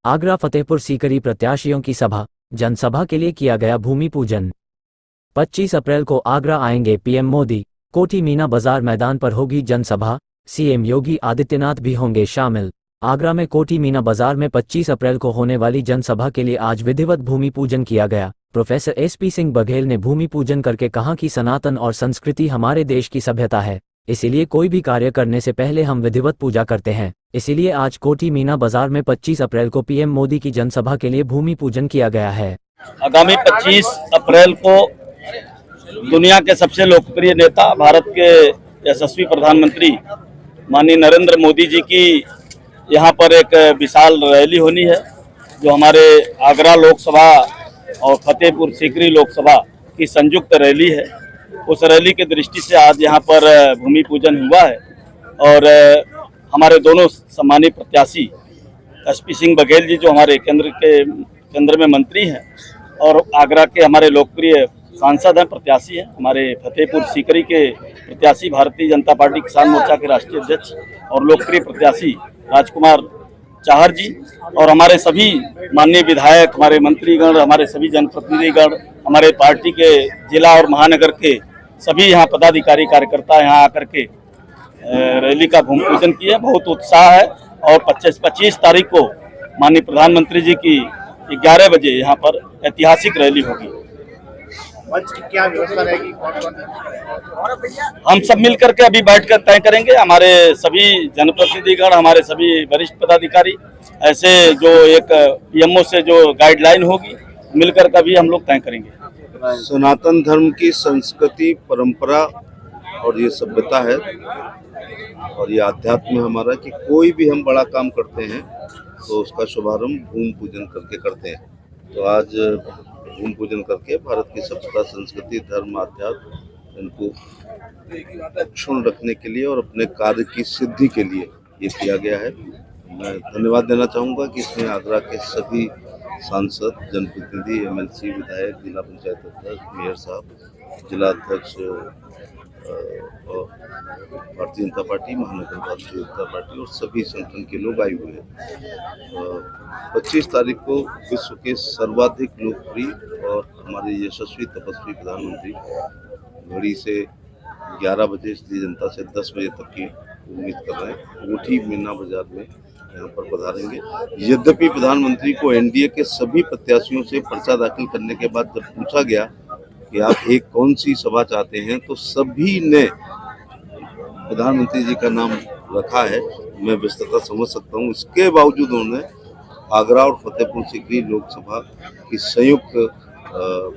आगरा फतेहपुर सीकरी प्रत्याशियों की सभा जनसभा के लिए किया गया भूमि पूजन। 25 अप्रैल को आगरा आएंगे पीएम मोदी। कोठी मीना बाजार मैदान पर होगी जनसभा। सीएम योगी आदित्यनाथ भी होंगे शामिल। आगरा में कोठी मीना बाजार में 25 अप्रैल को होने वाली जनसभा के लिए आज विधिवत भूमि पूजन किया गया। प्रोफेसर एसपी सिंह बघेल ने भूमि पूजन करके कहा कि सनातन और संस्कृति हमारे देश की सभ्यता है, इसीलिए कोई भी कार्य करने से पहले हम विधिवत पूजा करते हैं। इसीलिए आज कोठी मीना बाजार में 25 अप्रैल को पीएम मोदी की जनसभा के लिए भूमि पूजन किया गया है। आगामी 25 अप्रैल को दुनिया के सबसे लोकप्रिय नेता, भारत के यशस्वी प्रधानमंत्री माननीय नरेंद्र मोदी जी की यहाँ पर एक विशाल रैली होनी है, जो हमारे आगरा लोकसभा और फतेहपुर सीकरी लोकसभा की संयुक्त रैली है। उस रैली के दृष्टि से आज यहाँ पर भूमि पूजन हुआ है और हमारे दोनों सम्मानित प्रत्याशी एसपी सिंह बघेल जी, जो हमारे केंद्र में मंत्री हैं, और आगरा के हमारे लोकप्रिय सांसद हैं, प्रत्याशी हैं, हमारे फतेहपुर सीकरी के प्रत्याशी, भारतीय जनता पार्टी किसान मोर्चा के राष्ट्रीय अध्यक्ष और लोकप्रिय प्रत्याशी राजकुमार चाहर जी, और हमारे सभी माननीय विधायक, हमारे मंत्रीगण, हमारे सभी जनप्रतिनिधिगण, हमारे पार्टी के जिला और महानगर के सभी यहाँ पदाधिकारी कार्यकर्ता यहाँ आकर के रैली का भूमि पूजन किए। बहुत उत्साह है और 25 तारीख को माननीय प्रधानमंत्री जी की 11 बजे यहाँ पर ऐतिहासिक रैली होगी। मंच की क्या व्यवस्था रहेगी? हम सब मिलकर के अभी बैठकर तय करेंगे। हमारे सभी जनप्रतिनिधिगण, हमारे सभी वरिष्ठ पदाधिकारी, ऐसे जो एक पीएमओ से जो गाइडलाइन होगी, मिलकर के भी हम लोग तय करेंगे। सनातन धर्म की संस्कृति, परंपरा और ये सभ्यता है और ये आध्यात्म है हमारा कि कोई भी हम बड़ा काम करते हैं तो उसका शुभारंभ भूमि पूजन करके करते हैं। तो आज भूमि पूजन करके भारत की सभ्यता, संस्कृति, धर्म, आध्यात्म इनको अक्षुण्ण रखने के लिए और अपने कार्य की सिद्धि के लिए ये किया गया है। मैं धन्यवाद देना चाहूँगा कि इसमें आगरा के सभी सांसद, जनप्रतिनिधि, एमएलसी, विधायक, जिला पंचायत अध्यक्ष, मेयर साहब, जिला अध्यक्ष भारतीय जनता पार्टी, महानगर भारतीय जनता पार्टी और सभी संगठन के लोग आए हुए हैं। 25 तारीख को विश्व के सर्वाधिक लोकप्रिय और हमारे यशस्वी तपस्वी प्रधानमंत्री घड़ी से 11 बजे, इसलिए जनता से 10 बजे तक की उम्मीद कर रहे हैं, कोठी मीना बाजार में यहाँ पर पधारेंगे। यद्यपि प्रधानमंत्री को एनडीए के सभी प्रत्याशियों से पर्चा दाखिल करने के बाद जब पूछा गया कि आप एक कौन सी सभा चाहते हैं, तो सभी ने प्रधानमंत्री जी का नाम रखा है। मैं विस्तृत समझ सकता हूँ। इसके बावजूद उन्होंने आगरा और फतेहपुर सीकरी लोकसभा की संयुक्त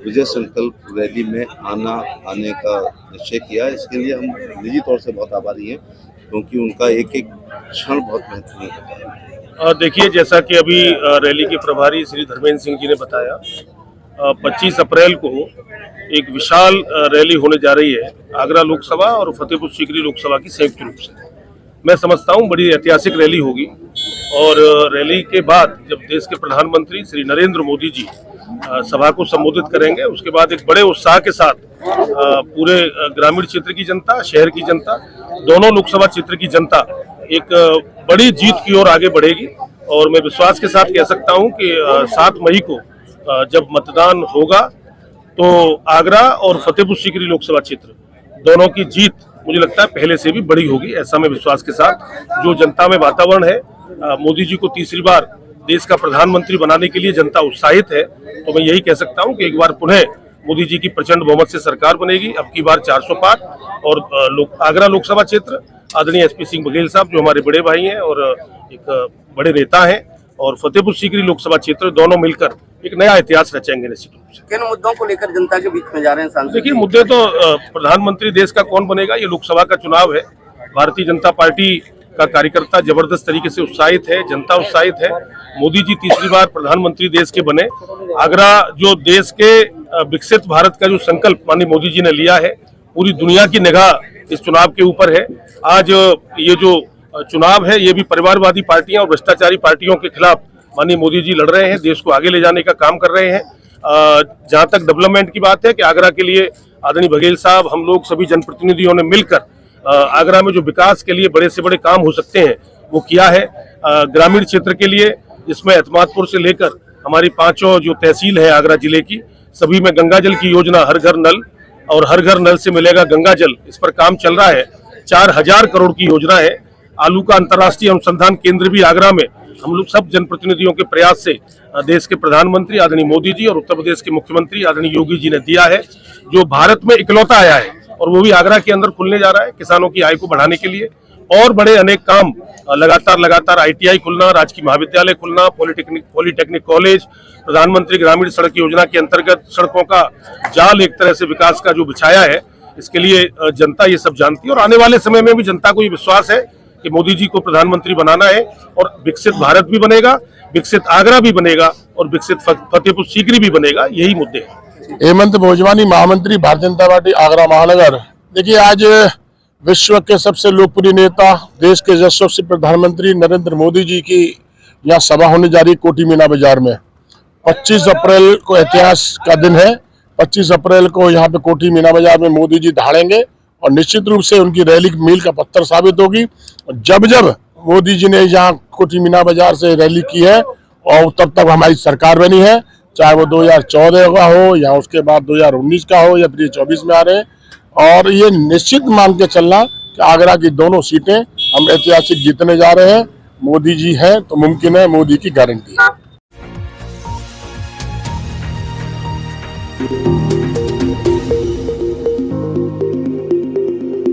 विजय संकल्प रैली में आने का निश्चय किया। इसके लिए हम निजी तौर से बहुत आभारी हैं, क्योंकि उनका एक एक क्षण बहुत महत्वपूर्ण है। देखिए, जैसा कि अभी रैली के प्रभारी श्री धर्मेंद्र सिंह जी ने बताया, 25 अप्रैल को एक विशाल रैली होने जा रही है आगरा लोकसभा और फतेहपुर सीकरी लोकसभा की संयुक्त रूप से। मैं समझता हूँ बड़ी ऐतिहासिक रैली होगी और रैली के बाद जब देश के प्रधानमंत्री श्री नरेंद्र मोदी जी सभा को संबोधित करेंगे, उसके बाद एक बड़े उत्साह के साथ पूरे ग्रामीण क्षेत्र की जनता, शहर की जनता, दोनों लोकसभा क्षेत्र की जनता एक बड़ी जीत की ओर आगे बढ़ेगी। और मैं विश्वास के साथ कह सकता हूं कि 7 मई को जब मतदान होगा तो आगरा और फतेहपुर सीकरी लोकसभा क्षेत्र दोनों की जीत मुझे लगता है पहले से भी बड़ी होगी, ऐसा मैं विश्वास के साथ। जो जनता में वातावरण है, मोदी जी को तीसरी बार देश का प्रधानमंत्री बनाने के लिए जनता उत्साहित है, तो मैं यही कह सकता हूं कि एक बार पुनः मोदी जी की प्रचंड बहुमत से सरकार बनेगी। अब की बार 400 पार। और आगरा लोकसभा क्षेत्र आदरणीय एसपी सिंह बघेल साहब जो हमारे बड़े भाई हैं और एक बड़े नेता हैं, और फतेहपुर सीकरी लोकसभा क्षेत्र दोनों मिलकर एक नया इतिहास रचेंगे निश्चित रूप से। किन मुद्दों को लेकर जनता के बीच में जा रहे हैं सांसद? देखिए, मुद्दे तो प्रधानमंत्री देश का कौन बनेगा, ये लोकसभा का चुनाव है। भारतीय जनता पार्टी का कार्यकर्ता जबरदस्त तरीके से उत्साहित है, जनता उत्साहित है। मोदी जी तीसरी बार प्रधानमंत्री देश के बने। आगरा जो देश के विकसित भारत का जो संकल्प माननीय मोदी जी ने लिया है, पूरी दुनिया की निगाह इस चुनाव के ऊपर है। आज ये जो चुनाव है ये भी परिवारवादी पार्टियां और भ्रष्टाचारी पार्टियों के खिलाफ माननीय मोदी जी लड़ रहे हैं, देश को आगे ले जाने का काम कर रहे हैं। जहां तक डेवलपमेंट की बात है कि आगरा के लिए आदरणीय बघेल साहब, हम लोग सभी जनप्रतिनिधियों ने मिलकर आगरा में जो विकास के लिए बड़े से बड़े काम हो सकते हैं वो किया है। ग्रामीण क्षेत्र के लिए जिसमें एतमादपुर से लेकर हमारी 5 जो तहसील है आगरा जिले की, सभी में गंगा जल की योजना हर घर नल और हर घर नल से मिलेगा गंगा जल, इस पर काम चल रहा है। 4000 करोड़ की योजना है। आलू का अंतर्राष्ट्रीय अनुसंधान केंद्र भी आगरा में हम लोग सब जनप्रतिनिधियों के प्रयास से देश के प्रधानमंत्री आदरणीय मोदी जी और उत्तर प्रदेश के मुख्यमंत्री आदरणीय योगी जी ने दिया है, जो भारत में इकलौता आया है और वो भी आगरा के अंदर खुलने जा रहा है किसानों की आय को बढ़ाने के लिए। और बड़े अनेक काम लगातार ITI खुलना, राजकीय महाविद्यालय खुलना, पॉलिटेक्निक कॉलेज, प्रधानमंत्री ग्रामीण सड़क योजना के अंतर्गत सड़कों का जाल एक तरह से विकास का जो बिछाया है, इसके लिए जनता ये सब जानती है। और आने वाले समय में भी जनता को ये विश्वास है कि मोदी जी को प्रधानमंत्री बनाना है और विकसित भारत भी बनेगा, विकसित आगरा भी बनेगा और विकसित फतेहपुर सीकरी भी बनेगा। यही मुद्दे हैं। हेमंत भोजवानी, महामंत्री भारतीय जनता पार्टी आगरा महानगर। देखिए, आज विश्व के सबसे लोकप्रिय नेता, देश के यशस्वी प्रधानमंत्री नरेंद्र मोदी जी की यहाँ सभा होने जा रही है कोठी मीना बाजार में। 25 अप्रैल को इतिहास का दिन है। 25 अप्रैल को यहाँ पे कोठी मीना बाजार में मोदी जी दहाड़ेंगे और निश्चित रूप से उनकी रैली मील का पत्थर साबित होगी। जब जब मोदी जी ने यहाँ कोठी मीना बाजार से रैली की है और तब तक हमारी सरकार बनी है, चाहे वो 2014 का हो या उसके बाद 2019 का हो या फिर 24 में आ रहे हैं। और ये निश्चित मान के चलना कि आगरा की दोनों सीटें हम ऐतिहासिक जीतने जा रहे हैं। मोदी जी हैं तो मुमकिन है, मोदी की गारंटी है।